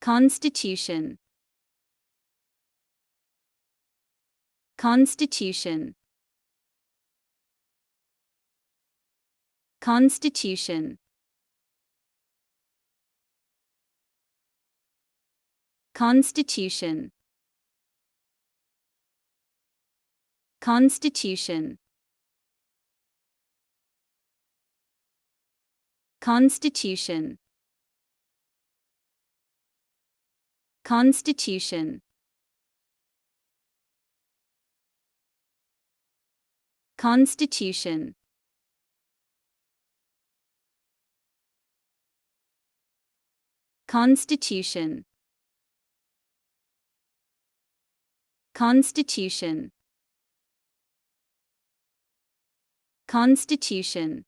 constitution, constitution, constitution, constitution, constitution, constitution, constitution, constitution, constitution, constitution, constitution,